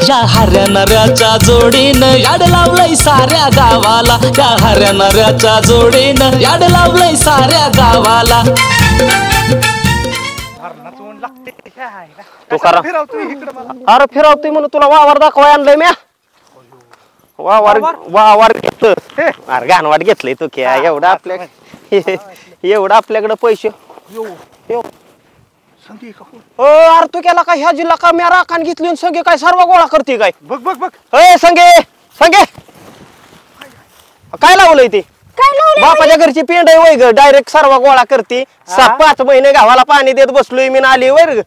या हऱ्या नऱ्याच्या जोडीनं याड लावलंय साऱ्या गावाला, या हऱ्या नऱ्याच्या जोडीनं याड लावलंय साऱ्या गावाला. अरे फिरवतोय म्हणून तुला वावर दाखवाय आणलंय म्या. वावर घेतलं. अरे गानवाट घेतलंय तू क्या एवढा आपल्या एवढा आपल्याकडे पैसे. अरे तू केला काय ह्या जिल्हा का म्या राखण घेतली संगे काय सर्व गोळा करते काय. बघ बघ बघ संगे संगे काय लावलंय ते. बापाच्या घरची पेंड आहे वय ग डायरेक्ट सर्व गोळा करते. 5 महिने गावाला पाणी देत बसलोय मी आली वर.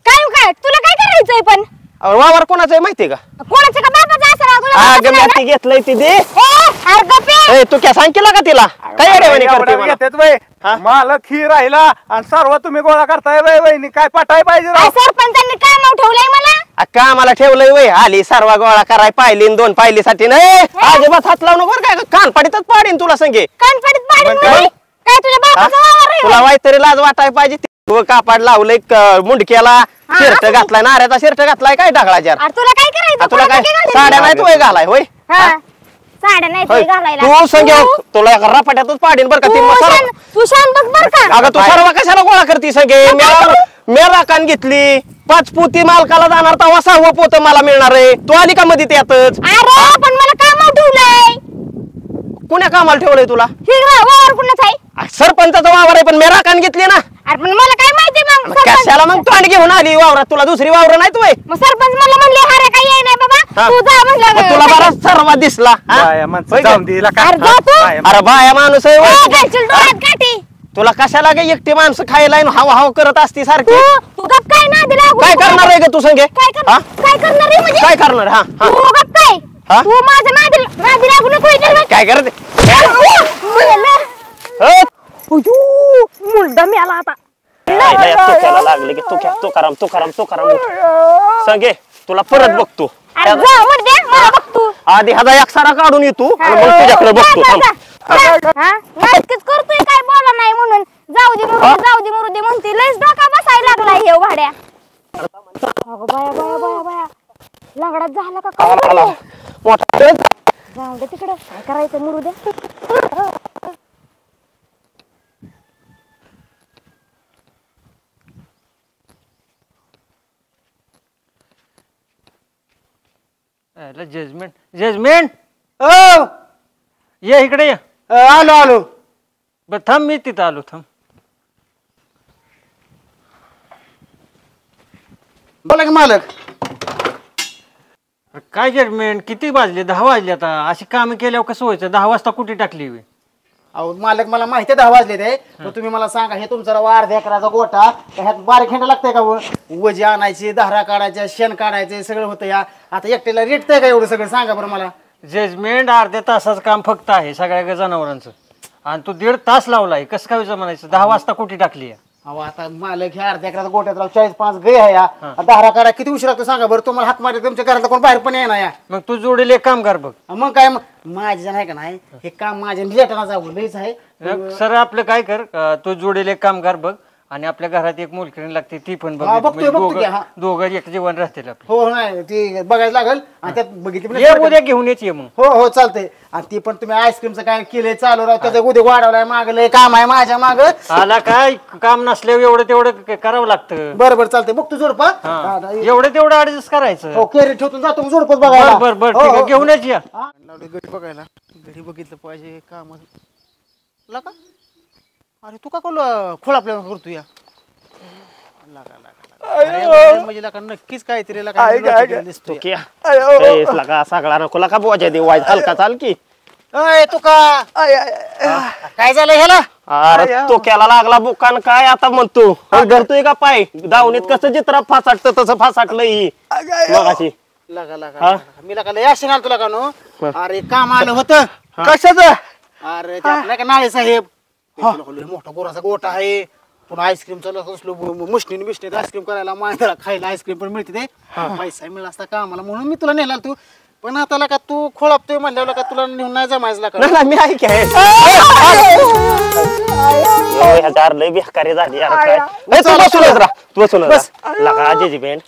काय काय तुला काय करायचंय पण. वावर कोणाचं आहे माहितीये का. कोणाचं का बापाचं असं ती घेतलंय ती दे. तू क्या सांग केला का तिला काय अडवणी करते मला. मालक ही राहिला आणि सर्व तुम्ही गोळा करताय वहिनी काय पाठाय पाहिजे. सरपंचांनी काम ठेवलंय मला. का मला ठेवलंय वय आली सर्व गोळा कराय पाहिली 2 पाहिलीसाठी नाही अजिबात हात लावू नको काय कानपाडीतच पाडीन तुला संगे. कानपाडीत पाडीन काय तुझ्या बापाचा वावर आहे. तुला वाईट तरी लाज वाटाय पाहिजे. कापाड लावलंय मुंडक्याला शर्ट घातलाय नाऱ्याचा शर्ट घातलाय काय टाकला जार. तुला काय करायचं तुला काय साड्या नाही तू घालाय होय. साड्या नाही घालायला तू संगे तुला रपाट्यातच पाडीन बरं का. तू शान बघ बर का. अगं तू सर्व कशाला गोळा करती संगे. मी राखण घेतली 5 पोती मालकाला जाणार तेव्हा 6वं पोत मला मिळणार आहे. तू आली का मध्ये त्यातच. अरे पण मला काम ठेवलंय. कुण्या कामाला ठेवलंय तुला. वावर कुणाच आहे. सरपंचाचा वावर आहे पण मी राखण घेतली ना. अरे पण मला काय माहिती मग कशाला मग तोंड घेऊन आली वावरात. तुला दुसरी वावर नाही तू. मग सरपंच मला म्हणले हारे काही आहे नाही बाबा तू जा म्हणलं. तुला बरा सर्व दिसला. अरे बाया माणूस आहे. तुला कशाला गे एकटी माणसं खायला हाव हाव करत असती सारखी. तू गप काय ना दिला. काय करणार आहे ग तू संगे. काय करणार आहे म्हणजे काय करणार. हा तू गप काय तू माझ्या नादी लागू नको. काय करते मुलगा मी आला आता. लागले की तुकाराम संगे तुला परत बघतो. आधी हा एक सारा काढून येतो आणि मग तुझ्याकडे बघतो. करतोय काय बोला नाही म्हणून जाऊ दे मरू दे म्हणते. लयच डोका बसायला लागलाय हे भाड्या. अगं बाया बाया बाया बाया लंगडात झाला का काय मोठा. जाऊ दे तिकडे काय करायचं मरू दे. जजमेंट ये इकडे ये. आलो बर थांब मी तिथं आलो थांब. बोला की मालक. काय जजमेंट किती वाजले 10 वाजले आता. अशी कामं केल्यावर कसं व्हायचं. 10 वाजता कुठे टाकली. अहो मालक मला माहिती आहे 10 वाजले ते. तुम्ही मला सांगा हे तुमचा अर्ध्या एकराचा गोठा ह्यात बारीक खेंडा लागतंय का. वजी आणायची धारा काढायच्या शेण काढायचे सगळं होतं. या आता एकट्याला रेटतंय का एवढं सगळं सांगा बरं मला. जजमेंट अर्ध्या तासाचं काम फक्त आहे सगळ्या जनावरांचं आणि तू 1.5 तास लावलाय. कसं काय म्हणायचं 10 वाजता कुठे टाकली. अहो आता मालक ह्या अर्ध्या एकराचा गोठ्यात 40-5 गाय आहे या. धारा काढा किती उशीर लागतो सांगा बरं. तुम्हाला हात मारले तुमच्या घरात कोण बाहेर पण येणार या. मग तू जोडील एक काम कर बघ. मग काय माझे जण आहे का नाही हे काम माझ्या लेटाना जाऊ लईच आहे. सर आपलं काय कर तू जोडील एक काम कर बघ आणि आपल्या घरात एक मुलगी लागते ती पण बघ. दोघं एक जीवन राहतील. हो नाही ती बघायला लागल आणि त्यात बघितली उद्या घेऊन ये मग. हो हो चालतंय. आणि ती पण तुम्ही आईस्क्रीमचं काय केलंय चालू राहत त्याचं उद्या वाढवलाय मागलंय काम आहे माझ्या माग. आला काय काम नसल्यावर एवढं तेवढं करावं लागतं. बरोबर चालतंय बघ तू जोडपा एवढं तेवढं ऍडजस्ट करायचं. हो केरी ठेवून जातो मग जोडपच बघायला. बरं ठीक आहे घेऊन या. गडी बघायला घरी बघितलं पाहिजे काम का. अरे तू का खोळ आपल्या करतो या. म्हणजे नक्कीच काहीतरी सगळा नको का बोजा दे वाज हलका चाल की. तू का काय झालं ह्याला. अरे तो केला लागला बुकान काय आता म्हणतो धरतोय का पाय. दावणीत कसं चित्रा फासाटत तसं फासाटलं ही मगाशी. मी लगा लय असेल तुला का नो. अरे काम आलं होतं. कशाचं. अरे का नाळे साहेब मोठा गोराचा गोठा आहे. पुन्हा आईस्क्रीम चालू असलो मुष्णी बिष्णीत आईस्क्रीम करायला मायला खायला आईस्क्रीम पण मिळते ते. पैसा मिळाला असता कामाला म्हणून मी तुला नेला. तू पण आता का तू खोळपतोय म्हणल्यावर का तुला नेऊन नाही जमायचं का. मी ऐक लय बेकारी झाली. तू बसूनच राहा. तू बसून लगा जजमेंट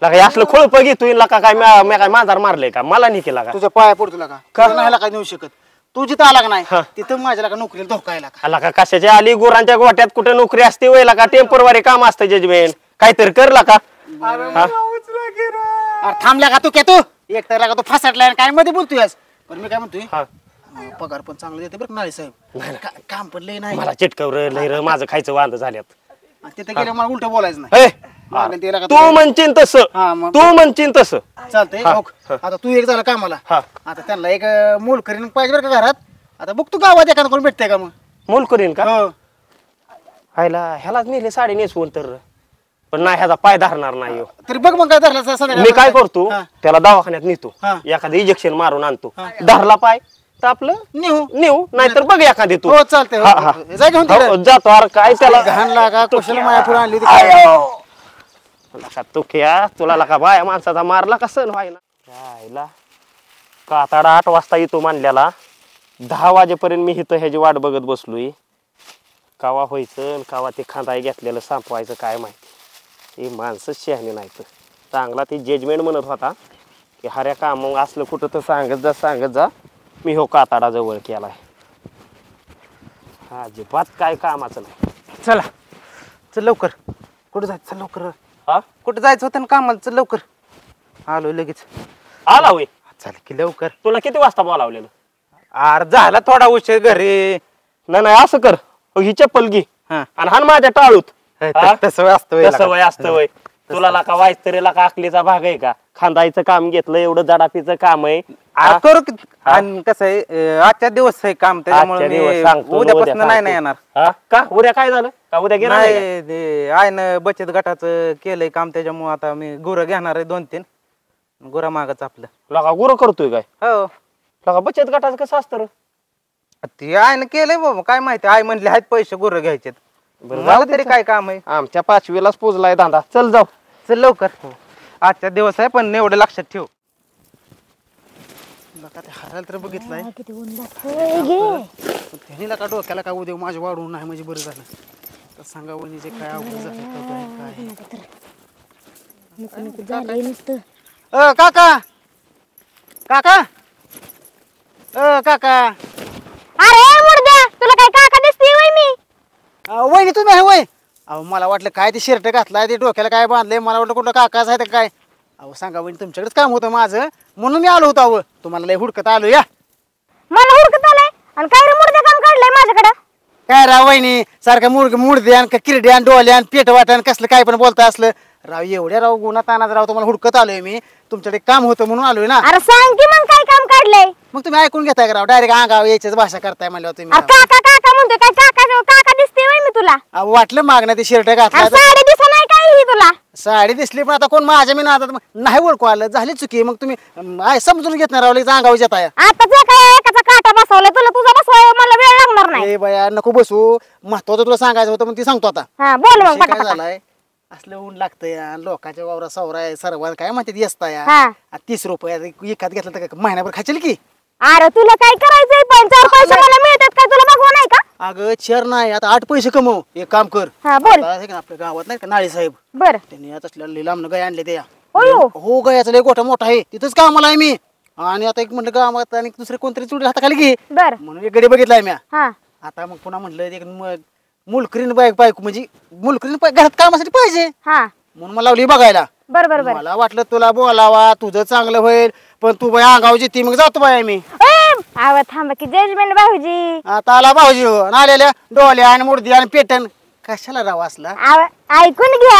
लका हे असलं खोळप घेतोय लका काय मी काय मांजर मारलंय का मला नाही केला का तुझ्या पाया पडतो का नाही काय नेऊ शकत तू जिथं आला का नाही तिथं माझ्या का नोकरीला धोका यायला का लका कशाची आली गुरांच्या गोट्यात कुठे नोकरी असते वय का टेम्परवारी काम असतं जजमेंट काहीतरी कर का अरे थांबल्या का तू क्या तू एक तर का तू फसाटलाय काय मध्ये बोलतोयस पण मी काय म्हणतोय पगार पण चांगला देते बरं नाळे साहेब काम पण लय नाही मला चिटकवर लय र माझं खायचं वांद झाल्यात तिथे गेलं मला उलट बोलायचं नाही हे, मागं त्याला का तू म्हणशील तसं हा, मग- तू म्हणशील तसं चालतंय हो. आता तू एक झाला कामाला हा. आता त्यांना एक मूल करीन पाहिजे बरं का घरात आता बघ तू गावात एखादा कोण भेटते का मग मूल करीन का हो. हायला ह्यालाच नेले साडी नेसवून तर पण नाही ह्याचा पाय धरणार नाही ह्यो. तरी बघ मग काय धरला मी काय करतो हा. त्याला दवाखान्यात नेतो हा. एखादं इंजेक्शन मारून आणतो धरला पाय तर आपलं नेऊ नेऊ नाहीतर बघ एखादी तू हो चालतंय हा, हा. जाय घेऊन तिकडे. हो, जातो अरे काय त्याला घाण लागा कुशल माया पुढे आणली होती काय. लका तुक्या तुला लका बाया माणसाचा मारला का सण व्हायला यायला काताडा 8 वाजता येतो मानल्याला 10 वाजेपर्यंत मी इथं ह्याची वाट बघत बसलोय कावा व्हायचं कावा ते खांदाय घेतलेलं संपवायचं काय माहिती हे माणसंच शहाणी नाहीत चांगला ते जजमेंट म्हणत होता की हऱ्या काम असलं कुठं तर सांगत जा मी हो काताडा जवळ केलाय अजिबात काय कामाचं नाही चला चल लवकर कुठं जायचं चल लवकर हा कुठं जायचं होतं ना कामाला चल लवकर आलो लगेच आला होय चल की लवकर तुला किती वाजता बोलावलेलं अरे झाला थोडा उशीर घरी नाही असं कर ही चप्पल घे हा. आणि हाण माझ्या टाळूत हा? तसं असतं तसं वय असतं वय तुला लाका वायस्तरीला का आकलीचा भाग आहे का खांदायचं काम घेतलं एवढं जडापीचं काम आहे हा? करू की आणि कसं आहे आजच्या दिवस आहे काम आजच्या त्याच्यामुळे दिवस मी सांगतो, उद्यापासून उद्या नाही सांगतो. येणार हा? का उद्या काय झालं का उद्या गेला नाही का? नाही ते आहे ना बचत गटाचं केलंय काम त्याच्यामुळे आता मी गुरं घेणार आहे 2-3 गुरा मागच आपलं लका गुरं करतोय काय हो लका बचत गटाचं कसं असतं रे? ते आहे ना केलंय बाबा काय माहिती आई म्हणले आहेत पैसे गुरं घ्यायचे मला तरी काय काम आहे आमच्या 5वीलाच पोचलाय दांदा चल जाऊ चल लवकर आजच्या दिवस आहे पण एवढं लक्षात ठेव लका ते हरायला तर बघितलंय किती ऊन लागतंय गे. त्यांनी लका डोक्याला का उद्या माझ्या वाढवून नाही म्हणजे बरं झालं तर सांगा वहिनीचे काय अवघड झालं काय नको झालंय नुसतं. काका काका काका अरे मुर्द्या तुला काय काका दिसते वय मी वहिनी तुम्ही आहे वय अहो मला वाटलं काय ते शर्ट घातलाय ते डोक्याला काय बांधलंय मला वाटलं कुठं काकाच आहे तर काय अहो सांगा वहिनी तुमच्याकडेच काम होतं माझं म्हणून मी आलो होतो अहो तुम्हाला लय हुडकत आलो या मला हुडकत आलाय आणि काय रे मुर्द्या काम काढलंय माझ्याकडं काय राव वहिनी सारखं मुडद्यान का किरड्यान डोल्यान पेट वाटण कसलं काय पण बोलता असलं राव एवढ्या राव गुन्हा तानात राव तुम्हाला हुडकत आलोय मी तुमच्याकडे काम होतं म्हणून आलोय ना अरे सांग की मग काय काम काढलंय मग तुम्ही ऐकून घेताय का राव डायरेक्ट अंगावर यायचीच भाषा करताय म्हणल्यावर तुम्ही अरे काका काका म्हणतोय काय काका काका दिसते वय मी तुला अहो, वाटलं मागणं ते शर्ट अरे घातला साडी दिसा नाही काय ही तुला साडी दिसली पण आता कोण माझ्या मी नादात नाही ओळखू आलं झाली चुकी मग तुम्ही समजून घेत नाही राव लगेच अंगावर येत आहे आता जे काय एकाचा काटा बसवलाय तुला तुझा बसवाय मला वेळ लागणार नाही ए बाया नको बसू महत्वाचं तुला सांगायचं होतं पण ती सांगतो आता हा बोल मग विषय काय पटापटा. झालाय असलं ऊन लागतंय लोकांच्या वावरा सवरा आहे सर्व काय म्हणतात येसता या हा 30 रुपये एखाद घेतलं तर काय महिन्याभर खाचील की अरे तुला काय करायचंय पण 4 पैसे मला मिळतात काय तुला बघवा नाही का अगं चेर नाही आता 8 पैसे कमव एक काम कर हा बोल आता हे का आपल्या गावात नाही का नाळे साहेब बर त्यांनी आता असल्या लांबनं गाय आणले त्या अयो हो गायाचा लय गोठा मोठा आहे तिथंच कामाला आहे मी आणि आता एक म्हणलं गावात आणि दुसरे कोणतरी चुडी हाताखाली घे बर म्हणून एक गडी बघितलाय मी हा आता मग पुन्हा म्हटलं एक मुलकरीन बायको म्हणजे मुलकरीन घरात कामासाठी पाहिजे हा म्हणून मला लावली बघायला बर बर बर मला वाटलं तुला बोलावा तुझं चांगलं होईल पण तू बाय अंगाव जेती मग जातो बाय मी आवा थांबा की जजमेंट भाऊजी आता आला भाऊजी हो आणि आलेल्या डोल्या आणि मुर्दी आणि पेटन कशाला राव असला ऐकून घ्या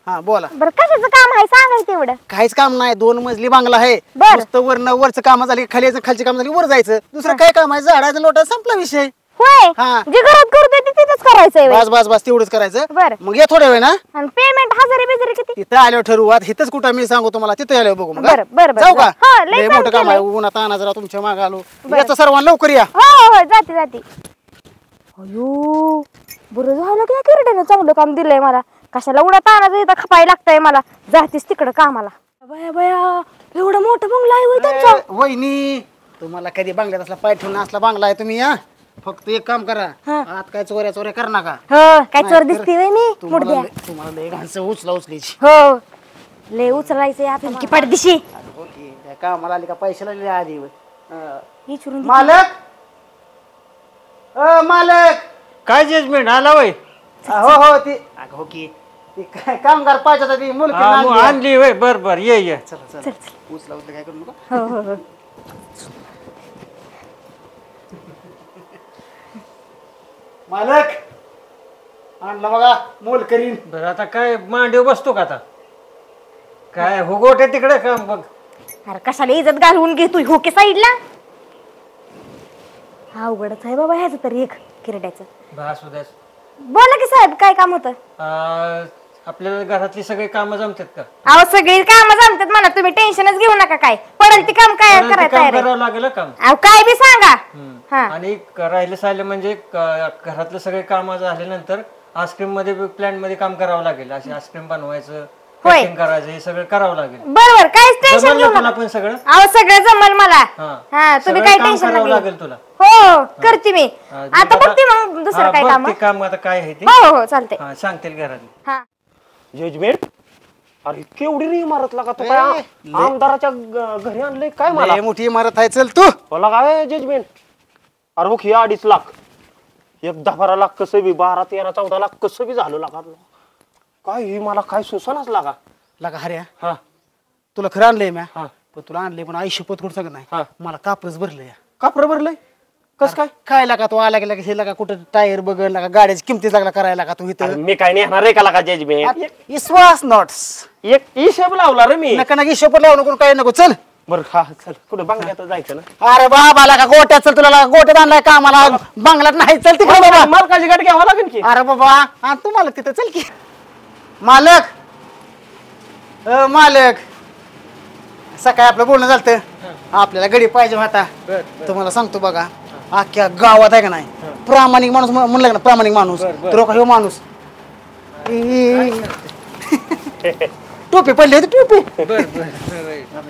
हा बोला बर कशाचं काम आहे सांगाय तेवढं काहीच काम नाही 2 मजली बांगला आहे बर. नुसतं वरचं काम झाली खाली यायचं, खालची काम झाली वर जायचं दुसरं काय काम आहे झाडाचं लोटा संपला विषय होय हा. जे घरात करतोय ते तिथंच करायचंय व्हय. बस बस बस तेवढंच करायचं बर. मग ये थोड्या वेळ ना आणि पेमेंट हजारी बिजारी किती तिथं आल्यावर ठरवू आता इथंच कुठं मी सांगू तुम्हाला तिथं आल्यावर बघू मग हा? बर, बर, बर, जाऊ बर. का हा, लय लय काम मोठं काम आहे केलंय. उन्हात आणा जरा तुमच्या मागे आलो याचा सर्वांना लवकर या हो हो हो जाते जाते अयो बरं झालं की किरड्यानं चांगलं काम दिलंय मला कशाला उडा तानाचं इथं खपाय लागतंय मला जातीस तिकडं कामाला बया बया एवढं मोठं बंगला आहे होय त्यांचा ए, वहिनी तुम्हाला कधी बांगल्यात असला पाय ठेवून असला बांगला आहे तुम्ही या फक्त एक काम करा आत काय चोऱ्या चोऱ्या कर नका हो काय चोर दिसते वय मी मुडद्या तुम्हाला लय घाणसं उचला उचलीची हो लय उचलायचंय आता की पडदिशी हो की त्या कामाला आली का पैशाला लिहिले आधी विचारून मालक मालक काय जजमेंट आला वय हो हो ती अगं हो की ती कामगार पाहिजे होता ती मुलगी आणली. आणली वय बर बर ये चला चल उचला उचला काय करू नका हो हो हो मालक आणला बघा मोल करीन बर आता काय मांडीव बसतो का आता काय हो गोटे तिकडे काम बघ अरे कशाला इज्जत घालवून घेतोय हो की साईडला हा उघडच आहे बाबा ह्याचं तरी एक किरड्याचं भास उद्यास बोला की साहेब काय काम होतं आपल्याला घरातली सगळी कामं जमतात का अहो सगळी कामं जमतात मला तुम्ही टेन्शनच घेऊ नका काय पडेल ती काम काय करायला करायचं काम आहे रे? करावं लागेल काम अहो काय बी सांगा हा आणि राहिलं साहिलं म्हणजे घरातलं सगळे काम झाल्यानंतर आईस्क्रीम मध्ये प्लॅन मध्ये काम करावं लागेल असे आईस्क्रीम बनवायचं होय. कटिंग करायचं हे सगळं करावं लागेल बरोबर काहीच टेन्शन जमलं घेऊ ना तुला नका पण सगळं अहो सगळं जमल मला हा. हा तुम्ही सगळं काय काम टेन्शन करावं नका लागेल तुला हो करते मी हा, आता बघते मग दुसरं काय बघ काम ते काम आता काय आहे ते हो हो हो चालतंय हा, सांगतील घरातली हा जजमेंट अरे केवढी रे इमारत लागा तू काय आमदाराच्या घरी आणलंय काय मला लय मोठी इमारत आहे चल तू मला काय जजमेंट अरे बघ हे 2.5 लाख एक 10-12 लाख कसं बी 12-13-14 लाख कसं बी झालं लागा काय ही मला काय सुसानाच लागा लगा हऱ्या हा तुला खरं आणलंय म्या हा. पण तुला आणलंय पण आई शपथ करून सांगत हा. नाही मला कापरच भरलंय कापरं भरलंय कस काय काय लागा तू आला गेला हे लागा कुठं टायर बघ लागा गाड्याची किमती लागला करायला लागा तू अरे इथं मी काय नेणार आहे का लागा जजमेंट विश्वास नॉट्स एक हिशेब लावला रे मी नका नका शपथ लावू नको काय नको चल बरं हा चल कुठे बंगल्यात जायचं ना अरे बाबा लागा गोट्यात चल तुला लागा गोट्यात आणलाय कामाला बंगल्यात नाही चल तिकडे बाबा मालकाची गाडी घ्यावा लागेल की अरे बाबा आण तू मालक तिथं चल की मालक मालक सकाळी आपलं बोलणं झालं आपल्याला गडी पाहिजे होता तुम्हाला सांगतो बघा अख्ख्या गावात आहे का नाही प्रामाणिक माणूस म्हणलं का ना प्रामाणिक माणूस तर हो माणूस टोपी पडली होती टोपी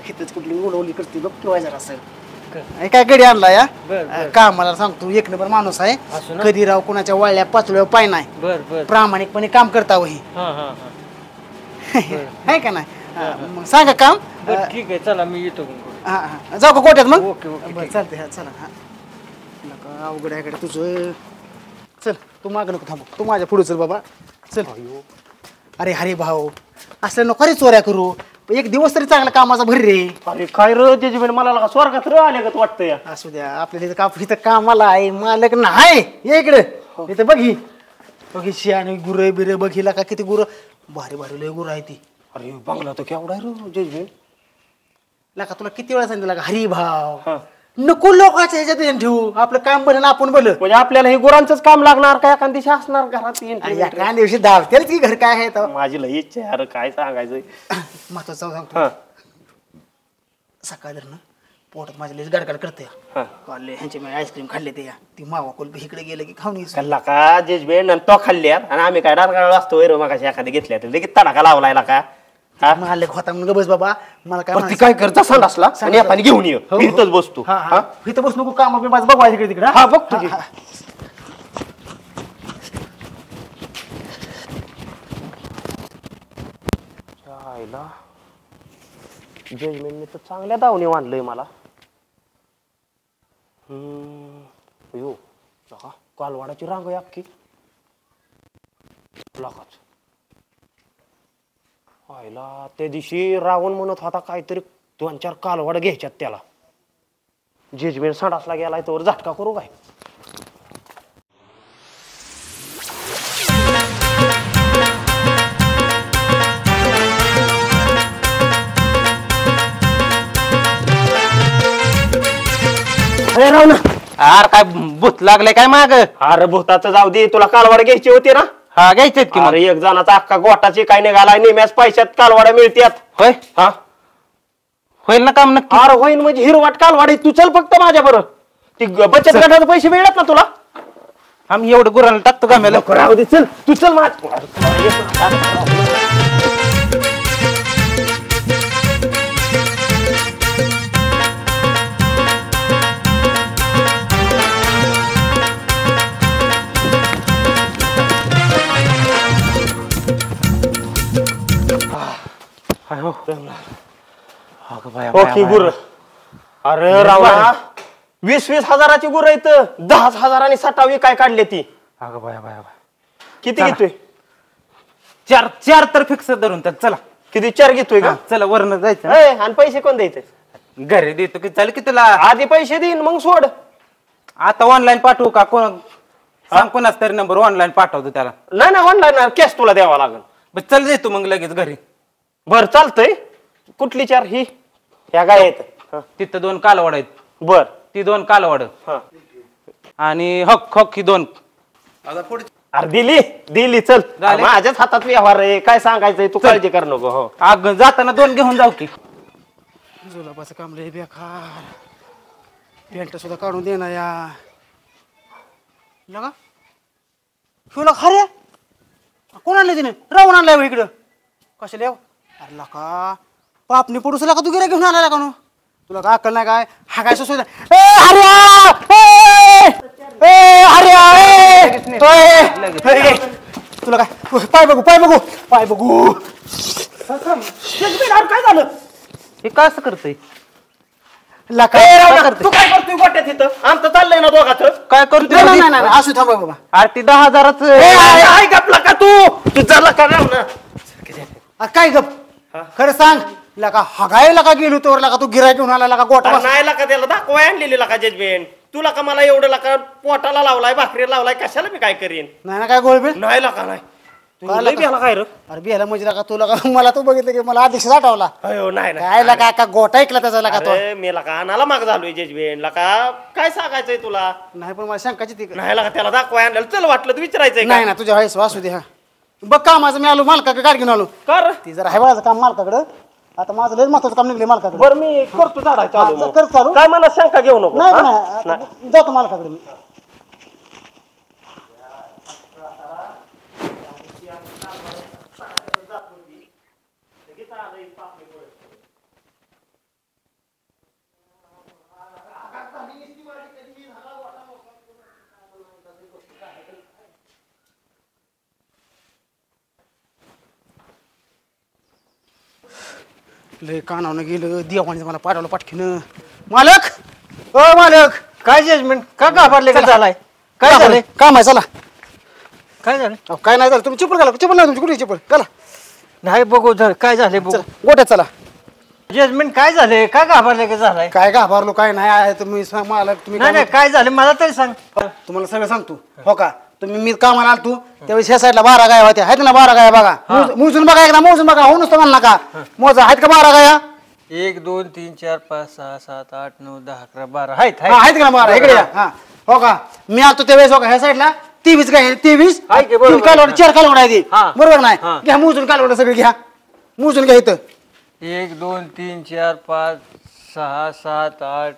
हिथंच कुठली उडवली करते बघ ठेवायचं असं काय गडी आणला या कामाला सांगतो एक नंबर माणूस आहे कधी राव कुणाच्या वळल्या पाचव्या पाय नाही बर बर प्रामाणिकपणे काम करता वही हा हा हा आहे का नाही मग सांगा काम बरं, ठीक आहे चला मी येतो जाऊ का गोट्यात मग ओके ओके बरं चालते हा चला हा नका अवघड आहे कडे तुझं चल तू माग नको थांब तू माझ्या पुढे चल बाबा चल अरे हरे भाऊ असं नको रे चोऱ्या करू एक दिवस तरी चांगला कामाचा भर रे अरे काय रे जजमेंट मला लागा स्वर्गात र आले का वाटतं या असू द्या आपल्याला इथं कामाला आहे मालक नाही ये इकडे इथं बघी बघी शियाने गुरं बिरं बघिला का किती गुरं भारी भारी लय गुरं आहे ती अरे बंगला तो केवढा आहे रे जजमेंट लागा तुला किती वेळा सांगितलं लागा हरी भाव नको लोकांच्या ह्याच्यात ठेवू आपलं काम बरं ना आपण बोल म्हणजे आपल्याला हे गुरांचंच काम लागणार काय एखाद दिवशी असणार घरात एका दिवशी धावतेल की घर काय आहे तेव्हा. माझी लई इच्छा आहे अरे काय सांगायचं महत्वाचं सांगतो हा सकाळ ना पोटात माझ्या लईच गडगड करते हा काढले ह्यांचे मी आईस्क्रीम खाल्ले ते या ती मावा कोल इकडे गेलं की खाऊन यायचं. कल्ला का जजमेंट आणि तो खाल्ल्यात आणि आम्ही काय डारगाळ वाचतो रे मग एखादी घेतल्या तर लगेच तडाखा लावलाय का हा मालक होता म्हणून बस बाबा मला काय पण ती म्हणायचं? काय करता सांडासला आणि आपण घेऊन ये हो, हो. इथंच बसतो हा हा इथं बस नको काम माझं बघवायचं इकडे तिकडे हा बघतो की. आईला जजमेंटने तर चांगल्या दावणी बांधलंय मला अयो लका कालवाडाची रांग आहे अख्खी लकाच आईला त्या दिवशी रावण म्हणत होता काहीतरी 2-4 कालवाड घ्यायच्यात त्याला जजमेंट संडासला गेलाय तर झटका करू काय अरे राव ना अरे काय भूत लागले काय माग अरे भूताचं जाऊ दे तुला कालवाड घ्यायची होती ना हा घ्यायचेत की मग अरे एक जणाचा अख्खा गोटाची काय निघाला निम्याच पैशात कालवाड्या मिळतात होय हा होईल ना काम नक्की अरे होईन म्हणजे हिरवाट कालवाडी तू चल फक्त माझ्या बरोबर ती बचत गटाचे पैसे मिळत ना तुला आम्ही एवढं गुराला टाकतो का मेला राहू दे चल तू चल माझ अयो हो की गुर. अरे रावणा 20-20 हजाराची गुर आहेत. 10 हजारांनी 60 काय काढले ती. अगं बाया बाया बाया. किती घेतोय? 4 तर फिक्स धरून तर चला. किती 4 घेतोय का? चला वरनं जायचं. आणि पैसे कोण द्यायचे? घरी देतो की चालेल की तुला. आधी पैसे देईन मग सोड. आता ऑनलाईन पाठवू का? कोण सांग कोणाच तरी नंबर ऑनलाईन पाठवतो त्याला. नाही ना ऑनलाईन कॅश तुला द्यावा लागेल. बस चल देतो मग लगेच घरी. बर चालतंय. कुठली 4 ही? ह्या गाय आहेत. तिथं 2 कालवड आहेत. बर ती 2 कालवड आणि हक हक ही 2. अरे दिली चल. झाले? माझ्याच हातात व्यवहार आहे. काय सांगायचंय तू काळजी कर नको. हो अग जाताना 2 घेऊन जाऊ की. जुलाबाचं काम लय बेकार. पेंट सुद्धा काढून दे ना या. लगा शिवला खरे कोण आणलं तिने? राहून आणलाय इकडं. कशाला याव? अरे लका पापणी पडूस का तू गिरा घेऊन आला का नो? तुला काय अक्कल नाही काय? हा काय सुद्धा तुला काय पाय बघू पाय बघू काय झालं? हे काय असं करतय? तू काय करतोय गोट्यात इथं? आमचं चाललंय ना दोघात. काय करतोय? नाही असू थांबा बाबा. अरे ती 10,000च. काय गपला का तू झाला का राव ना? काय गप खरं सांग. लका हगायला का गेलो तोवर लका तू गिराय घेऊन आला का गोटा नाही का त्याला दाखवाय आणलेली का जजमेंट. तुला का मला एवढं का पोटाला लावलाय भाकरी लावलाय कशाला मी काय करीन? नाही ना काय गोळबील नाही का नाही. काय रे? अरे बिहाला म्हणजे लका तुला का मला तू बघितलं की मला आदेश आठवला. अयो नाही काय लका का गोटा ऐकला त्याचा लका तो. मी लका आणायला माग झालोय जजमेंट का काय सांगायचंय तुला? नाही पण मला शंकाची ती नाही का त्याला दाखवाय आणलेलं. चल वाटलं तर विचारायचंय नाही ना तुझ्या हयस वासू दे. हा बघ कामाचं मी आलो मालकाकडे गाडी घेऊन आलो. कर. ती जरा हायवाचं काम मालकाकडं. आता माझं लय महत्वाचं काम निघले मालकाकडे. बरं मी करतो झाडा चालू. कर चालू. काय मला शंका घेऊ नको. नाही नाही जातो मालकाकडे मी. लय कानावनं गेलं देवाने मला पाठवलं पाठकीनं. मालक ओ मालक काय जजमेंट का घाबरले का झालाय? काय झालंय? काम आहे चला. काय झालं? अहो, काय नाही झालं. तुम्ही चप्पल घाला. चप्पल नाही तुमची कुठे चप्पल चला. नाही बघू काय झाले बघू. गोट्यात चला. जजमेंट काय झाले? का घाबरले का झालाय? काय घाबरलो काय नाही आहे तुम्ही सांग मालक. तुम्ही नाही काय झालं मला तरी सांग. तुम्हाला सगळं सांगतो. हो का तुम्ही मी कामाला आलतो त्यावेळेस ह्या साईडला 12 गाया होत्या. आहेत ना 12 गाया बघा. मोजून बघा एकदा मोजून बघा. हो नुसतं म्हणा का मोजा. आहेत का 12 गाया? 1 2 3 4 5 6 7 8 9 10 11 12 आहेत आहेत का 12? इकडे या. हा हो का मी आलतो त्यावेळेस हो का ह्या साईडला 23 गाय 23 आहे की बरोबर. 3 कालवड 4 कालवड आहे ती. हा. बरोबर नाही हा. घ्या मोजून कालवड सगळं घ्या. मोजून घ्या इथं. 1 2 3 4 5 6 7 8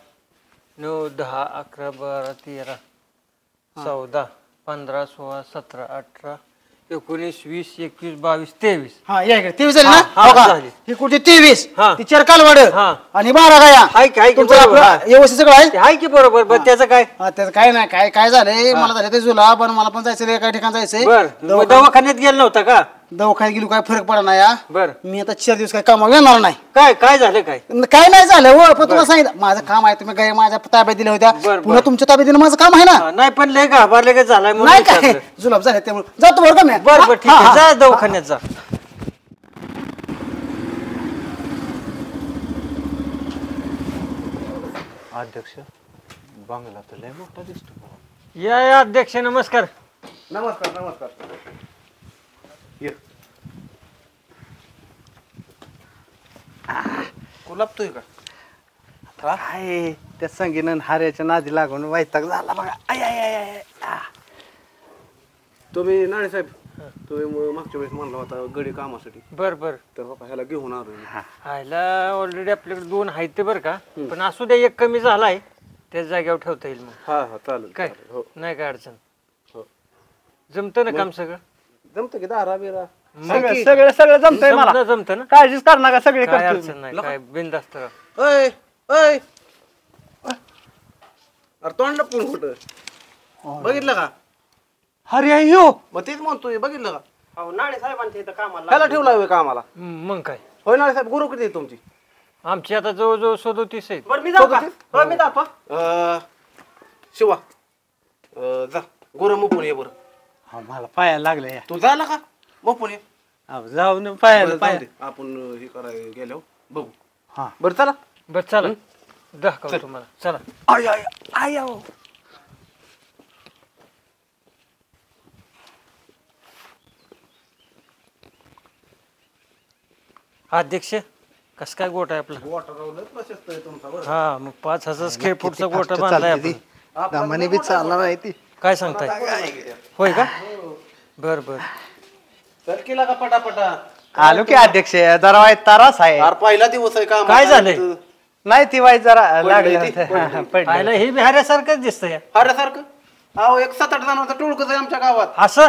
9 10 11 12 13 14 15 16 17 18 19 20 21 22 23. हा या इकडे 23 झाली ना? हा, हो का झाली. ही कुठे 23 हा. ती 4 कालवड हा. आणि 12 गाया. आहे की तुमचं बरोबर. आपलं हा. व्यवस्थित सगळं आहे. ते आहे की बरोबर पण त्याचं काय? हा त्याचं काय नाही काय झालंय मला झालं ते जुला पण मला पण जायचं एका ठिकाणी जायचंय. बर दवाखान्यात गेला नव्हता का? दवाखान्यात गेलो काय फरक पडला नाही या. बर मी आता 4 दिवस काय कामाला येणार नाही. काय झालं काय? काय नाही झालं हो पण तुम्हाला सांगितलं माझं काम आहे. तुम्ही गाय माझ्या ताब्यात दिल्या होत्या. बर. पुन्हा तुमच्या ताब्यात दिलं माझं काम आहे ना. नाही पण लय घाबरले का झालाय म्हणून नाही काय विचारलं. जुलाब झाले त्यामुळे जातो बरं का मी. बर ठीक हा, आहे हा. जा दवाखान्यात जा. अध्यक्ष बंगला तर लय मोठा दिसतो. या अध्यक्ष नमस्कार. नमस्कार. कुलाबतोय का? काय त्या संगीनं हार्याच्या नादी लागून वैताग झाला बघा. तुम्ही नाणे साहेब तुम्ही मागच्या वेळेस म्हणला होता गडी कामासाठी बर तर बाबा ह्याला घेऊन आलो मी. हायला ऑलरेडी आपल्याकडे 2 आहेत ते बरं का पण असू द्या एक कमी झालाय त्याच जागेवर ठेवता येईल मग. हा चालेल काय चालेल. हो नाही काय अडचण. हो. जमतं ना काम सगळं? जमतं की दारा बिरा सगळं जमतंय मला. जमतं ना? काळजीच कर नका सगळे काय करतो अडचण नाही काय बिनधास्त राहा. अय अय अरे तोंडला पण कुठं बघितलं का? अरे हो मग तेच म्हणतोय बघितलं का? नाणे साहेबांच्या इथं कामाला ह्याला ठेवला होय कामाला. मग काय होय नाणे साहेब गुरु किती आहे तुमची? आमची आता जवळजवळ 37 आहेत. बरं मी जाऊ का? हो, मी जातो. शिवा जा गोरं मुपून ये बरं. हा, मला पायाला लागले तू झाला का मुपून ये. जाऊन पायाला बरं, पाय जाऊ दे. आपण हे करायला गेलो बघू. हा. बरं चला. बस चला दाखव तुम्हाला चला. आय आय आय आव. अध्यक्ष कस काय गोटा आहे आपला? वाटर रावलं प्रशस्त आहे तुमचा बरं. हा मग 5000 स्क्वेअर फूटचा गोटा बांधलाय आपण. दमाने बी चालणार आहे ती. काय सांगताय? होय का? बर बर. चल केला का पटापटा. आलो की अध्यक्ष जरा वाईट तारास आहे. अरे पहिला दिवस आहे का. काय झालंय? नाही ती वाईट जरा पडलंय लागली ती, पडलंय. पाहिलं हे बिहाऱ्यासारखंच दिसतंय. अरे सारखं अहो 1-7-8 जणांचं टोळकच आहे आमच्या गावात. असं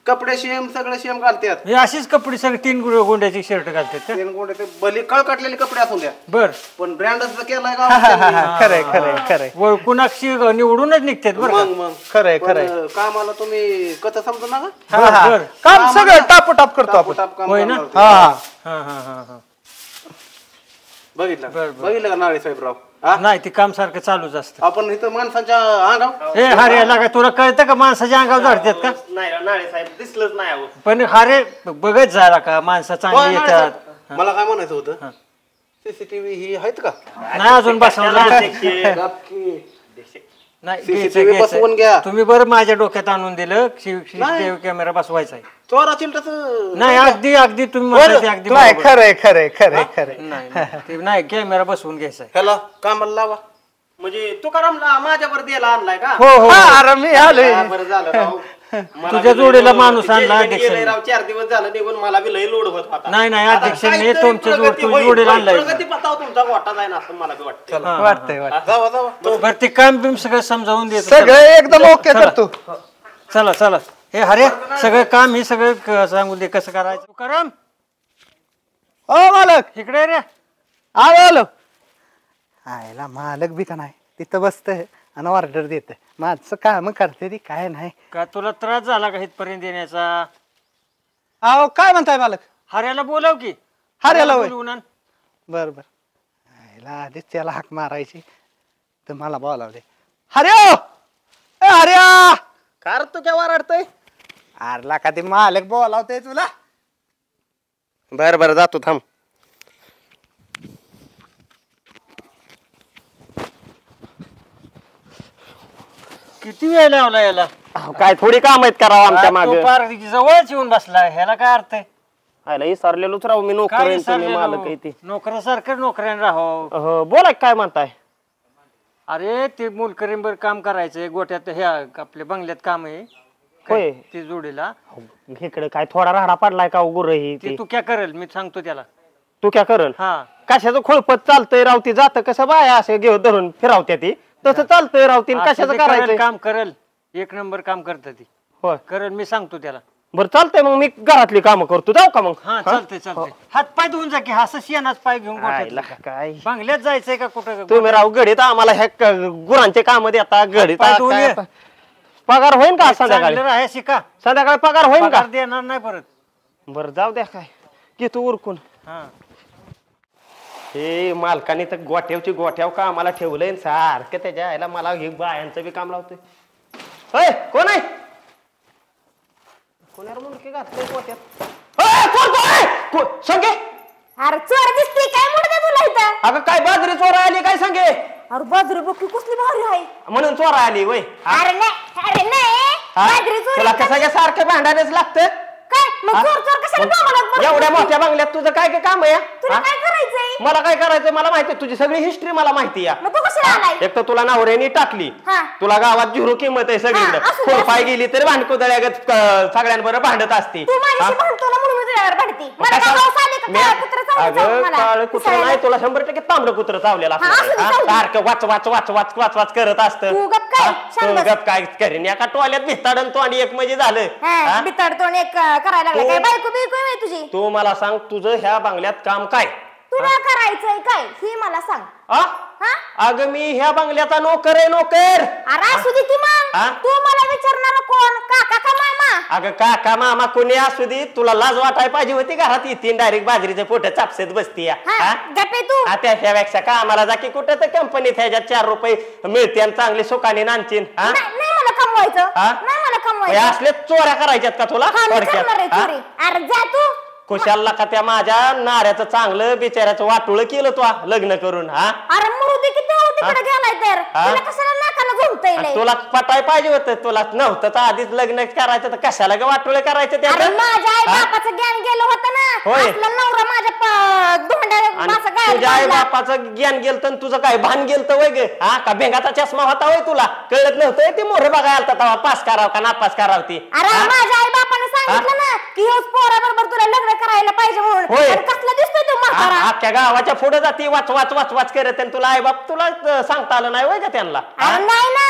कपडे शेम सगळे शेम घालतात. हे अशीच कपडे सगळे 3 गोंड्याची शर्ट घालतात का? तीन गोंडे ते भले कळ काटलेले कपडे असून द्या बर पण ब्रँडच केलाय गावात. खरंय खरंय खरंय कुणाक्षी निवडूनच निघतात बरं का? मग खरंय पण खरंय. कामाला तुम्ही कसं समजू नका. हा, हा. बर. काम सगळं टापोटाप करतो आपण. टाप काम होय ना? करणार हा होते. हा. हा हा हा हा बघितलं बर, बर. बघितलं का नाळे साहेबराव. हा? नाही ते काम सारखं चालूच असतं. आपण इथं माणसाच्या अंगाव हे हारे लागा तुला कळतं का माणसाच्या अंगावर झाडतात का? नाही नाळे साहेब दिसलंच नाही अहो. पण हारे बघत जायला का माणसं चांगली येतात. मला काय म्हणायचं होतं सीसीटीव्ही ही आहेत का. नाही अजून बसवलं नाही CCTV घ्यायचं, बसवून घ्यायचं. घ्या. तुम्ही बरं माझ्या डोक्यात आणून दिलं CCTV कॅमेरा बसवायचा आहे. चोरा चिलटाच नाही अगदी अगदी तुम्ही म्हणताय ते अगदी नाही बरोबर. खरंय खरंय खरंय खरंय. नाही, नाही ते नाही कॅमेरा बसवून घ्यायचा आहे. ह्याला कामाला लावा. म्हणजे तुकारामला माझ्यावर द्यायला आणलाय का? हो हो हा, अरे मी आलोय. हा, बरं झालं राव. मला तुझ्या बी लय जोडीला लोड माणूस होतं. आणला गेले अध्यक्षांनी. राव 4 दिवस झालं निघून मला बी लय लोड होत होता. नाही नाही आता अध्यक्षांनी काहीतरी तुमच्या प्रगती होईल. जोडीला आणलाय. प्रगती पताव तुमचा गोटा जाईन असं मला बी वाटतं. वाटतंय वाटतंय. जावा जावा. बरं ते काम बिम सगळं समजावून देतो. सगळं एकदम ओके करतो. चला चला हे हरे सगळं काम हे सगळं सांगून दे कसं करायचं. तुकाराम हो मालक इकडे रे. आलो आलो. आयला मालक बी का नाही तिथं बसतंय आणि ऑर्डर देत माझं काम करते ती काय नाही. का तुला त्रास झाला का इथपर्यंत येण्याचा? अहो काय म्हणताय मालक. हऱ्याला बोलाव की. हऱ्याला होय. बोलवून आण. बर बर. आयला आधीच त्याला हाक मारायची तर मला बोलावले. हर्या हर्या कार तू काय वराडतोय? अरला का ते मालक बोलावते तुला. बरं बरं जातो थांब. किती वेळ लावला याला? काय थोडी काम आहेत करावं आमच्या तो मागे. पार जवळच येऊन बसला ह्याला काय अर्थ आहे? आयला विसरलेलोच राहू मी नोकर काय आहे, तुम्ही विसरलेलो? मालक आहे ते. नोकरासारखं नोकऱ्याने राहो. हो, बोला काय म्हणताय. अरे ते मोलकरींबर काम करायचंय गोट्यात ह्या आपल्या बंगल्यात काम आहे होय. ते जोडीला इकडे काय थोडा राडा पडलाय का गुर ही ते तू क्या करेल मी सांगतो त्याला. तू काय करल. हा कशाचं खोळपत चालतंय राव ती जात कसं बाया असे घेऊन धरून फिरावत्या ती तसं चालतंय राव ती असं कशाचं ते करेल, करायचं. काम करेल 1 नंबर काम करत ती होय करेल मी सांगतो त्याला. बरं चालतंय मग मी घरातली कामं करतो जाऊ का मग. हा चालतंय चालतंय. हात पाय धुवून जा की असं शेणाच पाय घेऊन आयला गोठ्यात काय बंगल्यात जायचंय का कुठं? तुम्ही राव गडीत आम्हाला ह्या गुरांचे काम देता गडीत पाय धुवून ये. पगार होईन का संध्याकाळी. चांगलं राहा शिका. संध्याकाळी पगार होईन का. पगार देणार नाही परत. बरं जाऊ द्या काय की तू उरकून. हा हे मालकाने तर गोठ्याव का आम्हाला ठेवलंय सारखं त्याच्या आयला मला हे बायांचं बी काम लावतोय. होय कोण आहे कोणावर मुंडके घातलंय गोठ्यात. होय, कोण कोण आहे? संगे अरे चोर दिसते काय म्हणते तुला इथं? अगं काय बाजरी चोरा आली काय सांगे अरे बाजरी बघ की कसली भारी आहे. म्हणून चोरा आली वय. अरे नाही बाजरी चोरी तुला कसं सारखं भांडायलाच लागतं. काय मग चोर चोर कशाला कामाला बसतो? एवढ्या मोठ्या बंगल्यात तुझं काय काय काम आहे. तुला हा? काय करायचंय? मला काय करायचं मला माहिती तुझी सगळी हिस्ट्री मला माहिती आहे. मग तू कशाला आलाय? एक तर तुला नवऱ्याने टाकली. हा. तुला गावात झिरो किंमत आहे सगळीकडे. हा, असू दे, खुरपाय असू दे. गेली तरी भांडकुदळ्यागत सगळ्यांबरोबर भांडत असते. तू माझ्याशी भांडतो ना म्हणून मी तुझ्यावर भांडते. मला काय गाव आले का काय कुत्र चावलं मला? काळ कुत्र नाही तुला 100% तांबडं कुत्र चावलेलं हा, असू दे, असतं. चावलं. सारखं वाच वाच वाच वाच वाच वाच करत असतं. तू गप काय? हा, शांत तू बस. गप काय करेन एका टोल्यात भिताडन तो आणि एक म्हणजे झालं. हा? बिताड तोंड एक करायला लागला. तू- काय बायको बियको आहे तुझी? तू मला सांग तुझं ह्या बंगल्यात काम काय. तुला करायचंय काय हे मला सांग. आ अगं मी ह्या बंगल्याचा नोकर आहे, नोकर. अरे असू दे की मग. हा? तू मला विचारणार कोण, काका का मामा? अगं काका मामा कोणी असू दे, तुला लाज वाटायला पाहिजे होती. घरात येते डायरेक्ट बाजरीचे पोट चापसेत बसती या. हा, गप्पे तू. त्यापेक्षा कामाला जा की कुठं तर कंपनीत ह्याच्यात 4 रुपये मिळते आणि चांगली सुखाने नांचीन. नाही मला कमवायचं. हा? नाही मला कमवायचं. असले चोऱ्या करायच्यात का तुला? हा, मी थोडक्यात. करणार आहे हा? चोरी. अरे जा तू. खुशालला का त्या माझ्या नाऱ्याचं चांगलं बिचाऱ्याचं वाटोळ केलं तू लग्न करून. हा अरे मुरुदे किती तिकडे गेलाय तर हा? तुला कशाला नाकाला घुमता येईल? तुला पटाय पाहिजे होतं. तुला नव्हतं तर आधीच लग्न करायचं तर कशाला ग वाटोळ करायचं अरे त्याचं? माझ्या आई हा? बापाचं ज्ञान गेलं होतं ना. होय. असला नवरा माझ्या धोंड्या आणि माझं गाय तुझ्या आई बांधला. बापाचं ज्ञान गेलं तर तुझं काय भान गेलं वय ग? हा का भेंगाचा चष्मा होता वय तुला? कळत नव्हतं ती मोर बघायला आलता तेव्हा पास करावं का नापास करावं ती? अरे माझ्या आई बापाने सांगितलं ना की ह्योच पोराबरोबर तुला लग्न करायला पाहिजे म्हणून. होय. आणि कसला दिसतोय तू म्हातारा? अख्ख्या गावाच्या पुढे जाती वाच वाच वाच वाच करत आणि तुला आई बाप तुला सांगता आलं नाही वय का त्यांना? हा? अरे नाही ना.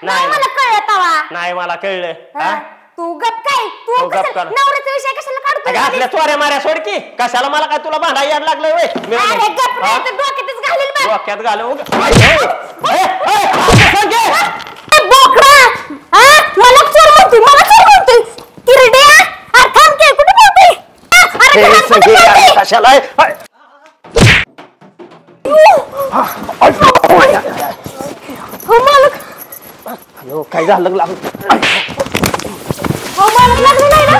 नाही नाही ना. मला कळलं तवा. नाही मला कळलं. हा? तू गप काय तू हो, गप कर. नवऱ्याचा विषय कशाला काढतोय? अगं असल्या चोऱ्या माऱ्या सोड की कशाला मला काय तुला भांडा याड लागलंय वय? अरे गप रे, तर डोक्यातच घालील बघ. डोक्यात घालून बोकडा. हा? मला चोर म्हणतोय, मला चोर म्हणतोय. तिरड्या. अरे थांब की, कुठे बोलतोय? अरे घरात कुठे बोलतोय? कशाला हो मालक. काय झालं लागलं? हो मालक, लागलं नाही ना?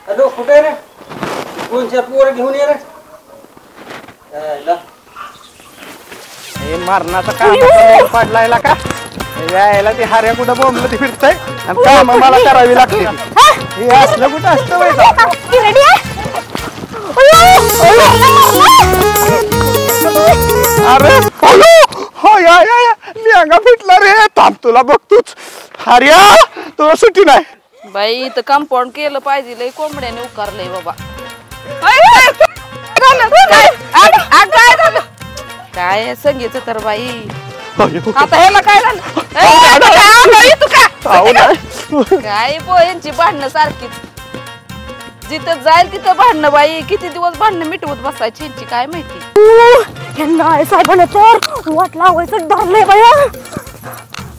हॅलो, कुठे आहे रे? 2-4 पोरं घेऊन ये रे. हे मारणाचा काम पडलाय का यायला ते हार्या कुठं बोंबलं ते फिरतय आणि काम मला करावी लागते. हे असलं कुठं असतं बाई का? तिरड्या. अरे हो या लेंगा फिटला रे. थांब तुला बघतोच. हार्या तुला सुट्टी नाही. बाई इथं कंपाऊंड केलं पाहिजे. लय कोंबड्याने उकारलंय बाबा. काय झालं? काय संगीचं तर बाई आता ह्याला काय झालं? काय यांची भांडणं सारखीच. जिथं जाईल तिथं भांडणं बाई. किती दिवस भांडणं मिटवत बसायची यांची काय माहिती. यांना साहेबांना तर वाट लावायचं धरलंय बाया.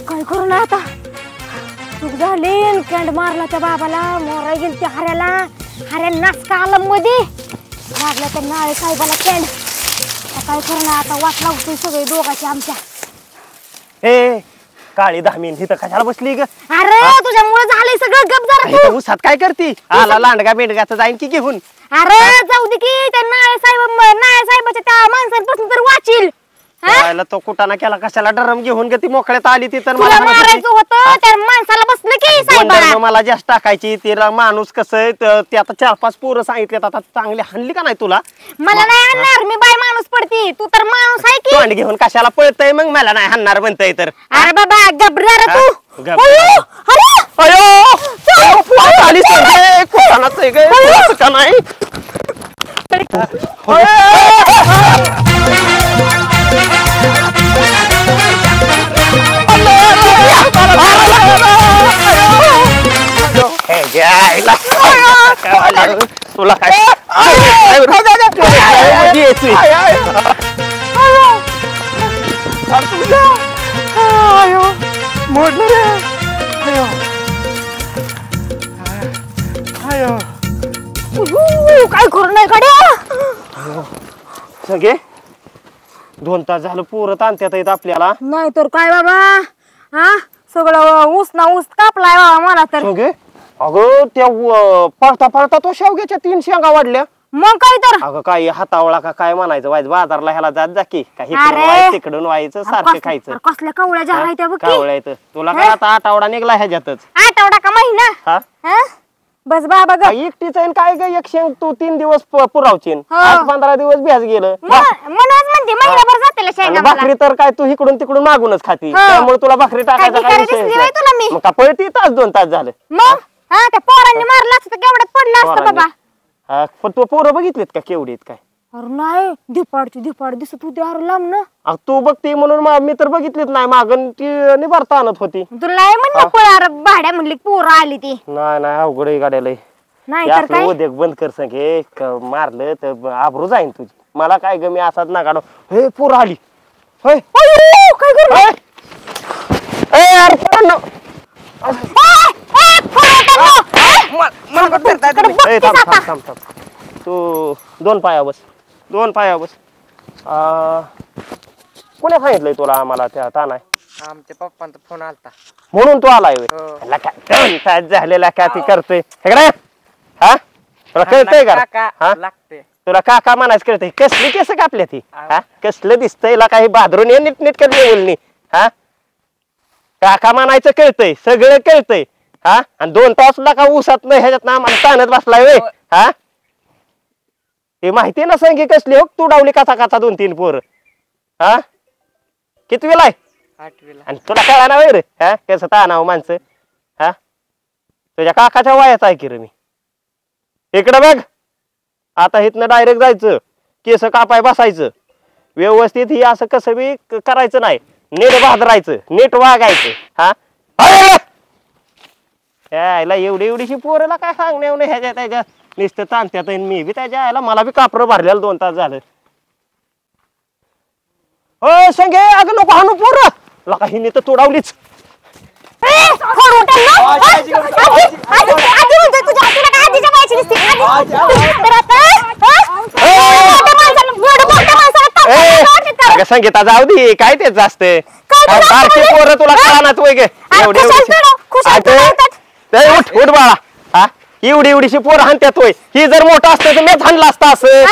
काय करू ना आता? चूक झाली. कॅन्ड मारला त्या बाबाला. मोरा गेली त्या हऱ्याला. हऱ्या नाचका आला मध्ये लागला त्या नाळे साहेबाला कॅन्ड. काय करू ना आता? वाट लावतोय सगळे दोघांची आमच्या. ए काळी धामीन इथं कशाला बसली ग? अरे तुझ्यामुळे झालंय सगळं. गप जरा तू. इथं उसात काय करती? आला लांडगा बेंडगाचं जाईन की घेऊन. अरे जाऊ दे की त्या नाळे साहेबाच्या त्या माणसांपासून तर वाचील. त्याला तो कुटाणा केला कशाला? डरम घेऊन ग ती मोकळ्यात आली ती तर तुला मारायचं होतं त्या माणसाला बसलं की साहेबाला. मला जास्त टाकायची. तिला माणूस कसं ते आता 4-5 पोरं सांगितलेत. आता चांगली हाणली का नाही तुला? मला नाही आणणार. मी बाय माणूस पडती. तू तर माणूस आहे की. तोंड घेऊन कशाला पळतय मग? मला नाही हाणणार म्हणतय तर. अरे बाबा घबरा रे तू. घबरा. अयो, अरे. अयो पोट आली सगळे कुटाणाच आहे ग. असं का नाही? तुला काय मोडलं रे. काय करू नाही गड्या? सगळे 2 तास झालं पोरं ताणत्यात येत आपल्याला. नाही तर काय बाबा. हा सगळं ऊस ना ऊस कापलाय बाबा मला तर. सगळे अगं त्या पळता पळता तो शेवग्याच्या 3 शेंगा वाढल्या. मग काय तर. अगं काय हातावळा का काय म्हणायचं? व्हायचं बाजारला ह्याला जात जा की काही अरे. तिकडून व्हायचं सारखं खायचं. कसल्या कवळ्या ज्या आहेत त्या बघ की. कावळ्या येतं तुला काय? आता आठवडा निघला ह्याच्यातच. आठवडा का महिना. हा हा? बस बाबा ग. एकटीच आहे काय ग? एक शेंग तू 3 दिवस पुरावचीन. हा. 8-15 दिवस भ्यास गेलं. म्हणूनच म्हणते महिनाभर जाते आणि शेंगा मला. भाकरी तर काय तू इकडून तिकडून मागूनच खाती. हा. त्यामुळे तुला भाकरी टाकायचा काय काय भिकारी विषयच दिसली नाही. बाई तुला मी? मग का पळती 2 तास झालं. मग हा त्या पोरांनी मारलं असतं तर केवढ्यात पडलं असतं बाबा. पण तू पोरं बघितलीत का केवढीत काय? अरे नाही धिपाड दिसत होती अरे लांब ना. अहो, तू बघती म्हणून मी तर बघितलीच नाही मागून ती निभारता आणत होती. तुला नाही म्हणलं पळार भाड्या म्हणली पोरं आली ती. नाही अवघड आहे गाड्याला. नाही तर काय उद्योग बंद कर संगे मारलं तर आबरू जाईन तुझी. मला काय ग मी असाच ना काढो. हे पोर आली होय काय करू तू दोन पाया बस. कोणी सांगितलंय तुला आम्हाला त्या ताना आमच्या पप्पांचा फोन आलता म्हणून तू आलाय होय. झालेला का ती करतोय इकडे. हा तुला कळतंय का? हा लागते तुला काका म्हणायचं कळतंय. कसली केस कापल्या ती? हा कसलं दिसतंय काही बादरून ये नीट करते बोलणी. हा काका म्हणायचं कळतंय सगळं कळतंय. हा आणि 2 तास का ऊसात नाही ह्याच्यात ना आम्हाला ताणत बसलाय होय. हा हे माहिती ना संगी कसली हो तू डावली कसा 2-3 पोर. हा किती वेळा आहे 8वीला आणि तुला कळा ना रे. हा कसं ताणावं माणसं. हा तुझ्या काकाच्या वयाचा आहे की रे मी. इकडं बघ आता इथनं डायरेक्ट जायचं केस कापाय बसायचं व्यवस्थित. ही असं कसं बी करायचं नाही. नीट भादरायचं नीट वागायचं. हा यायला एवढीशी पोरला काय सांगण्याव नाही ह्याच्या त्याच्या नुसतं ताणत्यात. मी बी त्याच्या यायला मला बी कापरं भरलेलं 2 तास झालं. हो संगे अगं नको हाणू पोर लका हिने तर तोडावलीच. संगीता जाऊ दे काय तेच जास्त सारखी पोरं तुला कळानाच वय गे. उठ बाळा. हा एवढीशी पोरं हाणत्यात होय. ही जर मोठं असतं तर मीच हाणला असता असं.